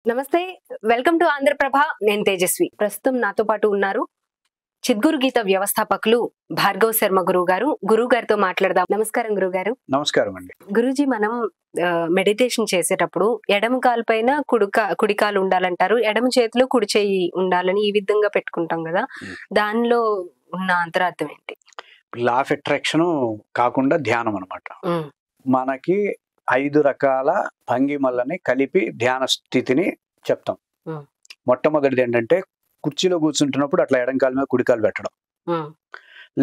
నమస్తే. Welcome to Andhra Prabha. నేను తేజస్వి. ప్రస్తుతం నాతో పాటు ఉన్నారు చిద్గురు గీత వ్యవస్థాపకులు భార్గవ్ శర్మ గురువు గారితో మాట్లాడదాం. నమస్కారం గురుగారు. నమస్కారం అండి. గురూజీ, మనం మెడిటేషన్ చేసేటప్పుడు ఎడమ కాలు పైన కుడి కాలు ఉండాలంటారు, ఎడమ చేతిలో కుడి చేయి ఉండాలని ఈ విధంగా పెట్టుకుంటాం కదా, దానిలో ఉన్న అంతరార్థం ఏంటి? లా ఆఫ్ అట్రాక్షన్ కాకుండా ధ్యానం అనమాట. మనకి 5 రకాల భంగిమలని కలిపి ధ్యాన స్థితిని చెప్తాం. మొట్టమొదటిది ఏంటంటే కుర్చీలో కూర్చుంటున్నప్పుడు అట్లా ఎడంకాల మీద కుడికాలు పెట్టడం,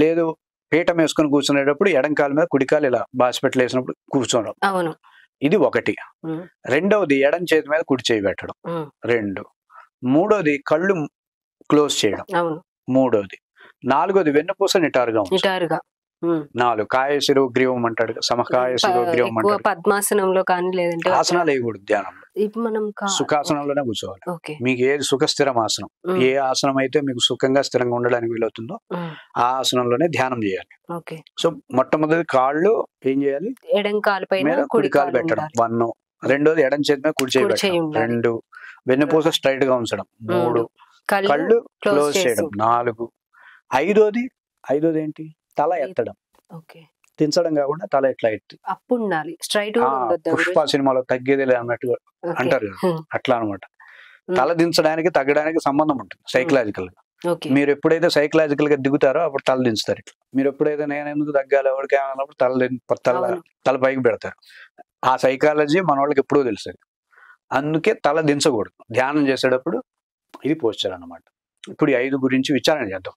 లేదు పీఠం వేసుకుని కూర్చునేటప్పుడు ఎడంకాల మీద కుడికాలు ఇలా బాసిపెట్టలు వేసినప్పుడు కూర్చోవడం. ఇది ఒకటి. రెండవది ఎడం చేతి మీద కుడి చేయి పెట్టడం. 2. మూడోది కళ్ళు క్లోజ్ చేయడం. మూడోది. నాలుగోది వెన్నుపూస నిటారుగా. 4 కాయశిరో గ్రీవం అంటాడు, సమకాయశిరో గ్రీవం అంటాడు. పద్మాసనంలో కానీ లేదంటే ఆసనాలు వేయకూడదు ధ్యానంలో. ఇప్పుడు మనం సుఖాసనంలోనే కూర్చోవాలి. మీకు ఏది సుఖస్థిరం ఆసనం, ఏ ఆసనం అయితే మీకు సుఖంగా స్థిరంగా ఉండడానికి వీలవుతుందో ఆ ఆసనంలోనే ధ్యానం చేయాలి. సో మొట్టమొదటి కాళ్ళు ఏం చేయాలి? ఎడం కాలు పైన కుడి కాలు పెట్టడం 1. రెండోది ఎడం చేతి మీద కుడి చేయి పెట్టడం. 2. వెన్నుపూస స్ట్రైట్ గా ఉంచడం. 3. కళ్ళు క్లోజ్ చేయడం. 4. ఐదోది ఏంటి? తల ఎత్తడం. దించడం కాకుండా తల ఎట్లా ఎత్తి పుష్ప సినిమాలో తగ్గేది అన్నట్టు అంటారు కదా, అట్లా అనమాట. తల దించడానికి తగ్గడానికి సంబంధం ఉంటుంది సైకలాజికల్ గా. మీరు ఎప్పుడైతే సైకలాజికల్ గా దిగుతారో అప్పుడు తల దించుతారు. ఇట్లా మీరు ఎప్పుడైతే నేను ఎందుకు తగ్గాలి ఎవరికి అన్నప్పుడు తల పైకి పెడతారు. ఆ సైకాలజీ మన వాళ్ళకి ఎప్పుడూ తెలుసు. అందుకే తల దించకూడదు ధ్యానం చేసేటప్పుడు. ఇది పోస్చర్ అన్నమాట. ఇప్పుడు ఈ 5 గురించి విచారణ చేద్దాం.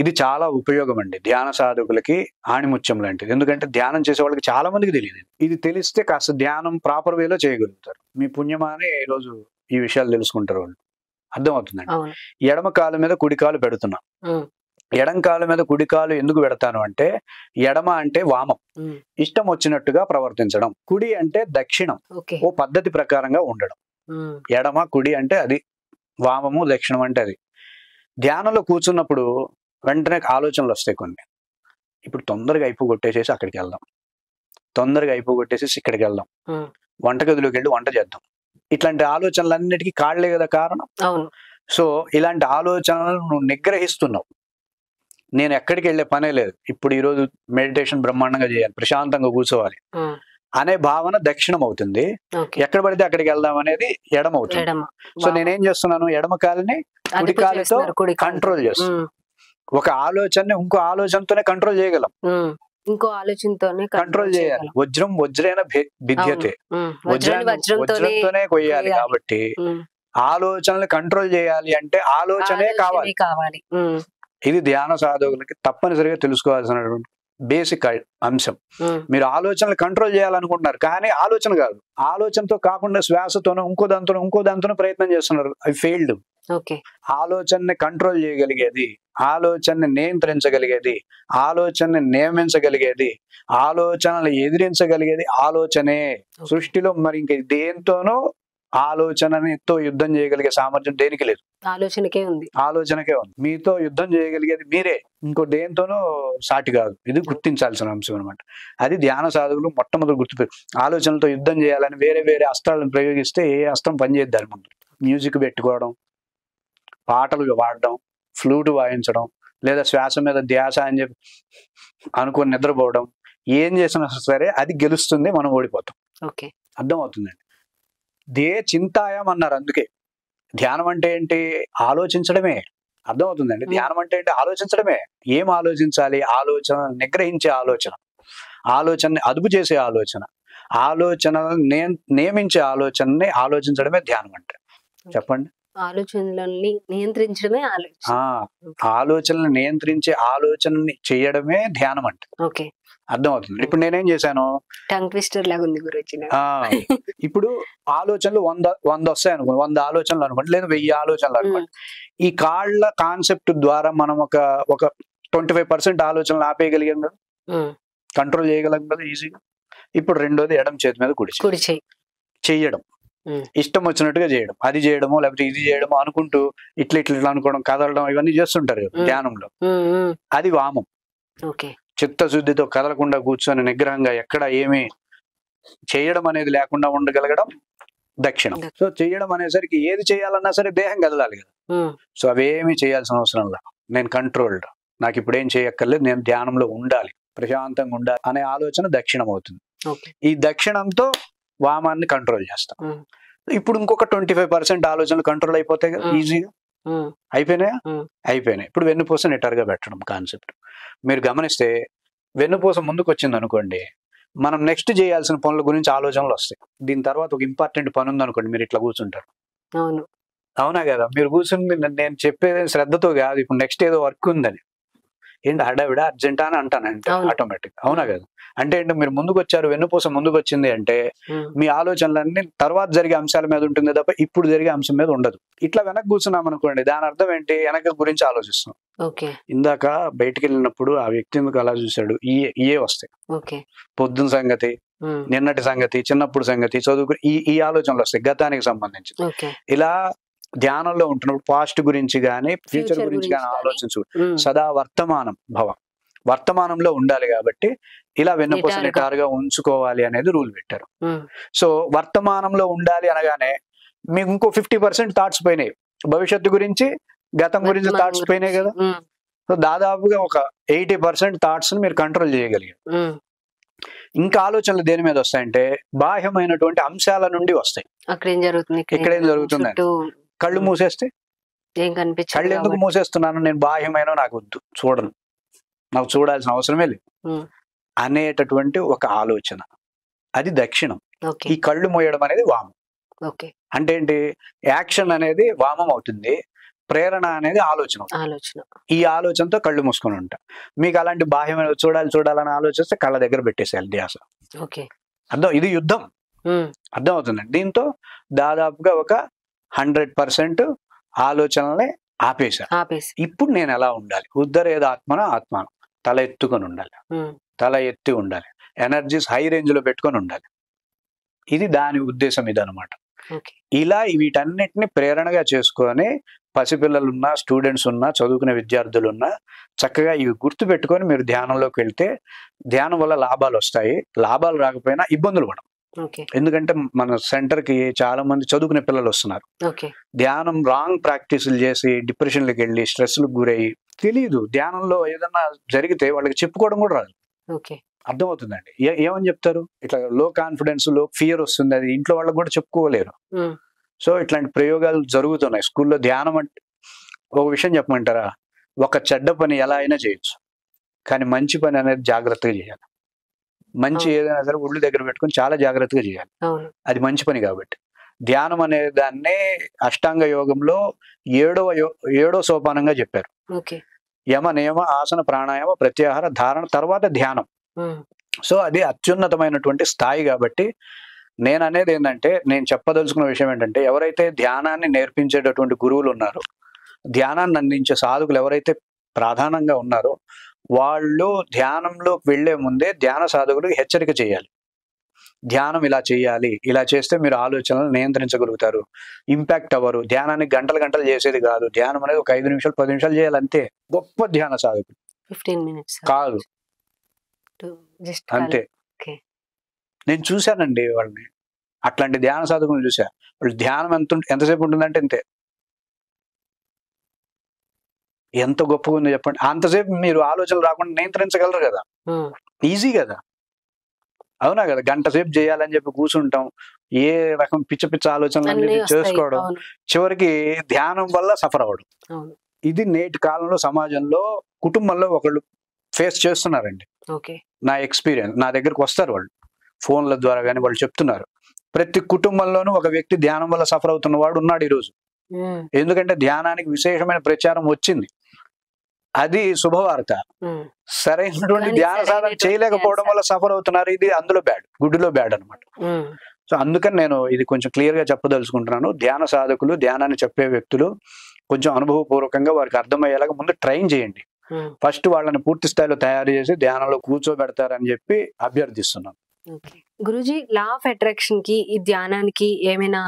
ఇది చాలా ఉపయోగం అండి ధ్యాన సాధకులకి, ఆణిముత్యం లాంటిది. ఎందుకంటే ధ్యానం చేసే వాళ్ళకి చాలా మందికి తెలియదు. ఇది తెలిస్తే కాస్త ధ్యానం ప్రాపర్ వేలో చేయగలుగుతారు. మీ పుణ్యమానే ఈరోజు ఈ విషయాలు తెలుసుకుంటారు వాళ్ళు. అర్థమవుతుందండి. ఎడమ కాలు మీద కుడి కాలు పెడుతున్నాం. ఎడం కాలు మీద కుడి కాలు ఎందుకు పెడతాను అంటే, ఎడమ అంటే వామం, ఇష్టం వచ్చినట్టుగా ప్రవర్తించడం. కుడి అంటే దక్షిణం, ఓ పద్ధతి ప్రకారంగా ఉండడం. ఎడమ కుడి అంటే అది, వామము దక్షిణం అంటే అది. ధ్యానంలో కూర్చున్నప్పుడు వెంటనే ఆలోచనలు వస్తాయి కొన్ని. ఇప్పుడు తొందరగా అయిపోగొట్టేసేసి అక్కడికి వెళ్దాం, తొందరగా అయిపోగొట్టేసేసి ఇక్కడికి వెళ్దాం, వంటగదిలోకి వెళ్ళి వంట చేద్దాం. ఇట్లాంటి ఆలోచనలన్నిటికీ కాళ్లే కదా కారణం. సో ఇలాంటి ఆలోచనలను నువ్వు నిగ్రహిస్తున్నావు. నేను ఎక్కడికి వెళ్ళే పనే లేదు, ఇప్పుడు ఈరోజు మెడిటేషన్ బ్రహ్మాండంగా చేయాలి, ప్రశాంతంగా కూర్చోవాలి అనే భావన దక్షిణం అవుతుంది. ఎక్కడ పడితే అక్కడికి వెళ్దాం అనేది ఎడమ అవుతుంది. సో నేనేం చేస్తున్నాను, ఎడమ కాలిని కుడి కాలితో కంట్రోల్ చేస్తున్నాను. ఒక ఆలోచనని ఇంకో ఆలోచనతోనే కంట్రోల్ చేయగలం, ఇంకో ఆలోచనతోనే కంట్రోల్ చేయాలి. వజ్రం వజ్రేన భిద్యతే, వజ్రంతోనే కొయ్యాలి. కాబట్టి ఆలోచనలు కంట్రోల్ చేయాలి అంటే ఆలోచనే కావాలి. ఇది ధ్యాన సాధకులకి తప్పనిసరిగా తెలుసుకోవాల్సినటువంటి బేసిక్ అంశం. మీరు ఆలోచనలు కంట్రోల్ చేయాలనుకుంటున్నారు కానీ ఆలోచన కాదు, ఆలోచనతో కాకుండా శ్వాసతోనో ఇంకో దాంతోనో ప్రయత్నం చేస్తున్నారు. అవి ఫెయిల్డ్. ఆలోచనని కంట్రోల్ చేయగలిగేది, ఆలోచనని నియంత్రించగలిగేది, ఆలోచనని నియమించగలిగేది, ఆలోచనలు ఎదిరించగలిగేది ఆలోచనే. సృష్టిలో మరి ఇంక దేంతోనో ఆలోచనతో యుద్ధం చేయగలిగే సామర్థ్యం దేనికి లేదు, ఆలోచనకే ఉంది. మీతో యుద్ధం చేయగలిగేది మీరే, ఇంకో దేంతోనో సాటి కాదు. ఇది గుర్తించాల్సిన అంశం అనమాట. అది ధ్యాన సాధకులు మొట్టమొదటి గుర్తుపె. ఆలోచనలతో యుద్ధం చేయాలని వేరే అస్త్రాలను ప్రయోగిస్తే ఏ అస్త్రం పనిచేయద్దు దాని ముందు. మ్యూజిక్ పెట్టుకోవడం, పాటలు పాడడం, ఫ్లూట్ వాయించడం, లేదా శ్వాస మీద ధ్యాస అని చెప్పి అనుకుని నిద్రపోవడం, ఏం చేసినా సరే అది గెలుస్తుంది, మనం ఓడిపోతాం. అర్థమవుతుందండి. చింతాయం అన్నారు. అందుకే ధ్యానం అంటే ఏంటి? ఆలోచించడమే. అర్థమవుతుందండి. ధ్యానం అంటే ఏంటి? ఆలోచించడమే. ఏం ఆలోచించాలి? ఆలోచన నిగ్రహించే ఆలోచన, ఆలోచనని అదుపు చేసే ఆలోచన, ఆలోచనలను నియమించే ఆలోచనని ఆలోచించడమే ధ్యానం అంటే. చెప్పండి. ఆలోచనలని నియంత్రించడమే ఆలోచనలు నియంత్రించే ఆలోచనని చేయడమే ధ్యానం అంటే. అర్థమవుతుంది. ఇప్పుడు నేనేం చేశాను, టంగ్ ట్విస్టర్ లాగా ఉంది గురించి. ఇప్పుడు ఆలోచనలు 100 వస్తాయి అనుకోండి, 100 ఆలోచనలు అనుకోండి, లేదా 1000 ఆలోచనలు అనుకోండి. ఈ కాళ్ళ కాన్సెప్ట్ ద్వారా మనం ఒక 25% ఆలోచనలు ఆపేయగలిగాం కదా, కంట్రోల్ చేయగలం కదా ఈజీగా. ఇప్పుడు రెండోది ఎడం చేతి మీద కుడి చేయి చెయ్యడం, ఇష్టం వచ్చినట్టుగా చేయడం, అది చేయడమో లేకపోతే ఇది చేయడమో అనుకుంటూ ఇట్లా అనుకోవడం, కదలడం, ఇవన్నీ చేస్తుంటారు ధ్యానంలో. అది వామం. చిత్తశుద్ధితో కదలకుండా కూర్చొని నిగ్రహంగా ఎక్కడ ఏమీ చేయడం అనేది లేకుండా ఉండగలగడం దక్షిణం. సో చేయడం అనేసరికి ఏది చేయాలన్నా సరే దేహం కదలాలి కదా. సో అవేమి చేయాల్సిన అవసరం లేదు. నేను కంట్రోల్డ్, నాకు ఇప్పుడు ఏం చేయక్కర్లేదు, నేను ధ్యానంలో ఉండాలి, ప్రశాంతంగా ఉండాలి అనే ఆలోచన దక్షిణం అవుతుంది. ఈ దక్షిణంతో వామాన్ని కంట్రోల్ చేస్తాం. ఇప్పుడు ఇంకొక 25% ఆలోచనలు కంట్రోల్ అయిపోతాయి కదా ఈజీగా. అయిపోయినాయా? అయిపోయినాయి. ఇప్పుడు వెన్నుపూస నిటారుగా పెట్టడం కాన్సెప్ట్. మీరు గమనిస్తే వెన్నుపూస ముందుకు వచ్చింది అనుకోండి, మనం నెక్స్ట్ చేయాల్సిన పనుల గురించి ఆలోచనలు వస్తాయి. దీని తర్వాత ఒక ఇంపార్టెంట్ పని ఉంది అనుకోండి, మీరు ఇట్లా కూర్చుంటారు. అవునా కదా? మీరు కూర్చుని నేను చెప్పేది శ్రద్ధతో కాదు, ఇప్పుడు నెక్స్ట్ ఏదో వర్క్ ఉందని, ఏంటి హడావిడ అర్జెంటా అని అంటానంటే ఆటోమేటిక్. అవునా కదా? అంటే ఏంటి, మీరు ముందుకు వచ్చారు, వెన్నుపూస ముందుకు వచ్చింది అంటే మీ ఆలోచనలన్నీ తర్వాత జరిగే అంశాల మీద ఉంటుంది తప్ప ఇప్పుడు జరిగే అంశం మీద ఉండదు. ఇట్లా వెనక్కి కూర్చున్నాం అనుకోండి, దాని అర్థం ఏంటి, వెనక గురించి ఆలోచిస్తాం. ఇందాక బయటికి వెళ్ళినప్పుడు ఆ వ్యక్తి ఎందుకు అలా చూశాడు, ఇయే వస్తాయి. పొద్దున సంగతి, నిన్నటి సంగతి, చిన్నప్పుడు సంగతి, చదువుకు ఈ ఆలోచనలు వస్తాయి గతానికి సంబంధించి. ఇలా ధ్యానంలో ఉంటున్నప్పుడు పాస్ట్ గురించి గానీ ఫ్యూచర్ గురించి గానీ ఆలోచించు. సదా వర్తమానం భవ, వర్తమానంలో ఉండాలి. కాబట్టి ఇలా వెన్నుపూస నిటారుగా ఉంచుకోవాలి అనేది రూల్ పెట్టారు. సో వర్తమానంలో ఉండాలి అనగానే మీకు ఇంకో 50% థాట్స్ పోయినాయి, భవిష్యత్తు గురించి గతం గురించి థాట్స్ పోయినాయి కదా. సో దాదాపుగా ఒక 80% థాట్స్ మీరు కంట్రోల్ చేయగలిగారు. ఇంకా ఆలోచనలు దేని మీద వస్తాయంటే బాహ్యమైనటువంటి అంశాల నుండి వస్తాయి. ఇక్కడ ఏం జరుగుతుంది, కళ్ళు మూసేస్తే కళ్ళు ఎందుకు మూసేస్తున్నాను, నేను బాహ్యమైన నాకు వద్దు, చూడను, నాకు చూడాల్సిన అవసరమే లేదు అనేటటువంటి ఒక ఆలోచన, అది దక్షిణం. ఈ కళ్ళు మూయడం అనేది వామం. అంటే ఏంటి, యాక్షన్ అనేది వామం అవుతుంది, ప్రేరణ అనేది ఆలోచన. ఈ ఆలోచనతో కళ్ళు మూసుకొని ఉంటా. మీకు అలాంటి బాహ్యమైన చూడాలని ఆలోచిస్తే కళ్ళ దగ్గర పెట్టేసేయాలి ధ్యాస. అర్థం, ఇది యుద్ధం. అర్థం అవుతుందండి. దీంతో దాదాపుగా ఒక 100% ఆలోచనల్ని ఆపేశారు. ఇప్పుడు నేను ఎలా ఉండాలి, ఉద్ధరేద ఆత్మన ఆత్మానం, తల ఎత్తుకొని ఉండాలి, తల ఎత్తి ఉండాలి, ఎనర్జీస్ హై రేంజ్ లో పెట్టుకొని ఉండాలి. ఇది దాని ఉద్దేశం, ఇది అనమాట. ఇలా వీటన్నిటిని ప్రేరణగా చేసుకొని పసిపిల్లలున్నా, స్టూడెంట్స్ ఉన్నా, చదువుకునే విద్యార్థులున్నా చక్కగా ఇవి గుర్తు పెట్టుకొని మీరు ధ్యానంలోకి వెళ్తే ధ్యానం వల్ల లాభాలు వస్తాయి. లాభాలు రాకపోయినా ఇబ్బందులు పడం. ఎందుకంటే మన సెంటర్ కి చాలా మంది చదువుకునే పిల్లలు వస్తున్నారు. ధ్యానం రాంగ్ ప్రాక్టీసులు చేసి డిప్రెషన్లకు వెళ్ళి స్ట్రెస్లకు గురయ్యి తెలియదు, ధ్యానంలో ఏదన్నా జరిగితే వాళ్ళకి చెప్పుకోవడం కూడా రాదు. అర్థమవుతుందండి. ఏమని చెప్తారు, ఇట్లా లో కాన్ఫిడెన్స్, లో ఫియర్ వస్తుంది, అది ఇంట్లో వాళ్ళకి కూడా చెప్పుకోలేరు. సో ఇట్లాంటి ప్రయోగాలు జరుగుతున్నాయి స్కూల్లో. ధ్యానం అంటే ఒక విషయం చెప్పమంటారా, ఒక చెడ్డ పని ఎలా అయినా చేయొచ్చు, కానీ మంచి పని అనేది జాగ్రత్తగా చేయాలి. మంచి ఏదైనా సరే ఒళ్ళు దగ్గర పెట్టుకొని చాలా జాగ్రత్తగా చేయాలి, అది మంచి పని. కాబట్టి ధ్యానం అనే దాన్నే అష్టాంగ యోగంలో 7వ సోపానంగా చెప్పారు. యమ, నియమ, ఆసన, ప్రాణాయామ, ప్రత్యాహార, ధారణ, తర్వాత ధ్యానం. సో అది అత్యున్నతమైనటువంటి స్థాయి. కాబట్టి నేను అనేది ఏంటంటే, నేను చెప్పదలుచుకున్న విషయం ఏంటంటే, ఎవరైతే ధ్యానాన్ని నేర్పించేటటువంటి గురువులు ఉన్నారో, ధ్యానాన్ని అందించే సాధకులు ఎవరైతే ప్రధానంగా ఉన్నారో, వాళ్ళు ధ్యానంలోకి వెళ్లే ముందే ధ్యాన సాధకులకు హెచ్చరిక చేయాలి. ధ్యానం ఇలా చేయాలి, ఇలా చేస్తే మీరు ఆలోచనలు నియంత్రించగలుగుతారు, ఇంపాక్ట్ అవ్వరు. ధ్యానాన్ని గంటలు చేసేది కాదు, ధ్యానం అనేది ఒక 5 నిమిషాలు 10 నిమిషాలు చేయాలి అంతే. గొప్ప ధ్యాన సాధకులు 15 minutes కాదు, అంతే. నేను చూశానండి వాళ్ళని, అట్లాంటి ధ్యాన సాధకులను చూసా. వాళ్ళు ధ్యానం ఎంతసేపు ఉంటుందంటే ఇంతే. ఎంత గొప్పగా ఉంది చెప్పండి. అంతసేపు మీరు ఆలోచనలు రాకుండా నియంత్రించగలరు కదా, ఈజీ కదా. అవునా కదా? గంట సేపు చేయాలని చెప్పి కూర్చుంటాం, ఏ రకం పిచ్చ ఆలోచనలు చేసుకోవడం, చివరికి ధ్యానం వల్ల సఫర్ అవ్వడం. ఇది నేటి కాలంలో సమాజంలో కుటుంబంలో ఒకళ్ళు ఫేస్ చేస్తున్నారండి. నా ఎక్స్పీరియన్స్, నా దగ్గరకు వస్తారు వాళ్ళు ఫోన్ల ద్వారా కానీ, వాళ్ళు చెప్తున్నారు ప్రతి కుటుంబంలోనూ ఒక వ్యక్తి ధ్యానం వల్ల సఫర్ అవుతున్న వాడు ఉన్నాడు ఈరోజు. ఎందుకంటే ధ్యానానికి విశేషమైన ప్రచారం వచ్చింది, అది శుభవార్త. సరైనటువంటి ధ్యాన సాధన చేయలేకపోవడం వల్ల సఫర్ అవుతున్నారు, ఇది అందులో బ్యాడ్, గుడ్డులో బ్యాడ్ అనమాట. సో అందుకని నేను ఇది కొంచెం క్లియర్ గా చెప్పదలుచుకుంటున్నాను. ధ్యాన సాధకులు, ధ్యానాన్ని చెప్పే వ్యక్తులు కొంచెం అనుభవపూర్వకంగా వారికి అర్థమయ్యేలాగా ముందు ట్రైన్ చేయండి. ఫస్ట్ వాళ్ళని పూర్తి స్థాయిలో తయారు చేసి ధ్యానంలో కూర్చోబెడతారని చెప్పి అభ్యర్థిస్తున్నాను. గురూజీ, లా ఆఫ్ అట్రాక్షన్ కి ఈ ధ్యానానికి ఏమైనా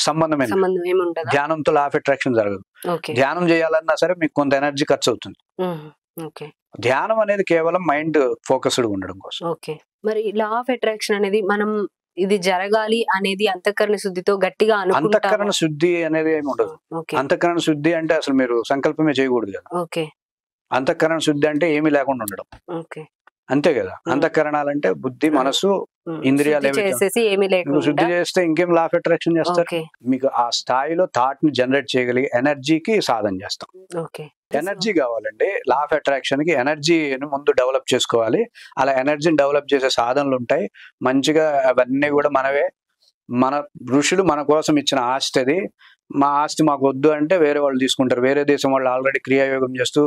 సంబంధం ఏముండదా? ధ్యానంతో లా ఆఫ్ అట్రాక్షన్ జరగదు. ధ్యానం చేయాలన్నా సరే మీకు కొంత ఎనర్జీ ఖర్చు అవుతుంది. ధ్యానం అనేది కేవలం మైండ్ ఫోకస్డ్ ఉండడం కోసం. మరి లా ఆఫ్ అట్రాక్షన్ అనేది మనం ఇది జరగాలి అనేది అంతఃకరణ శుద్ధితో గట్టిగా అంతఃకరణ శుద్ధి అనేది ఏమి ఉండదు. అంతఃకరణ శుద్ధి అంటే అసలు మీరు సంకల్పమే చేయకూడదు కదా. అంతఃకరణ శుద్ధి అంటే ఏమీ లేకుండా ఉండడం, అంతే కదా. అంతఃకరణాలంటే బుద్ధి, మనసు, ఇంద్రియాలు శుద్ధి చేస్తే ఇంకేం లా ఆఫ్ అట్రాక్షన్ చేస్తారు. మీకు ఆ స్థాయిలో థాట్ ని జనరేట్ చేయగలిగే ఎనర్జీకి సాధన చేస్తాం. ఎనర్జీ కావాలండి. లా ఆఫ్ అట్రాక్షన్ కి ఎనర్జీని ముందు డెవలప్ చేసుకోవాలి. అలా ఎనర్జీని డెవలప్ చేసే సాధనలు ఉంటాయి మంచిగా. అవన్నీ కూడా మనవే. మన ఋషులు మన కోసం ఇచ్చిన ఆస్తి అది. మా ఆస్తి మాకు వద్దు అంటే వేరే వాళ్ళు తీసుకుంటారు. వేరే దేశం వాళ్ళు ఆల్రెడీ క్రియాయోగం చేస్తూ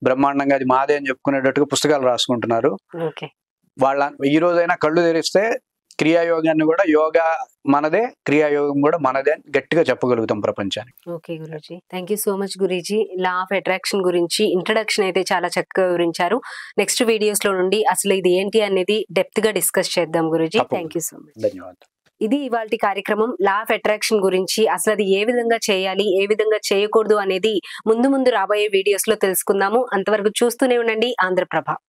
బ్రహ్మాండంగా అది మాదే అని చెప్పుకునేటట్టుగా పుస్తకాలు రాసుకుంటున్నారు. వాళ్ళ ఈ రోజైనా కళ్ళు తెరిస్తే క్రియాయోగాన్ని కూడా యోగా మనదే, క్రియాయోగం కూడా మనదే అని గట్టిగా చెప్పగలుగుతాం ప్రపంచానికి. Okay Guruji, thank you so much Guruji. Law of attraction గురించి ఇంట్రడక్షన్ అయితే చాలా చక్కగా వివరించారు. నెక్స్ట్ వీడియోస్ లో నుండి అసలు ఇది ఏంటి అనేది డెప్త్ గా డిస్కస్ చేద్దాం Guruji. Thank you so much. ధన్యవాదాలు. ఇది ఇవాల్టి కార్యక్రమం. లా ఆఫ్ అట్రాక్షన్ గురించి అసలు అది ఏ విధంగా చేయాలి, ఏ విధంగా చేయకూడదు అనేది ముందు రాబోయే వీడియోస్ లో తెలుసుకుందాము. అంతవరకు చూస్తూనే ఉండండి ఆంధ్రప్రభ.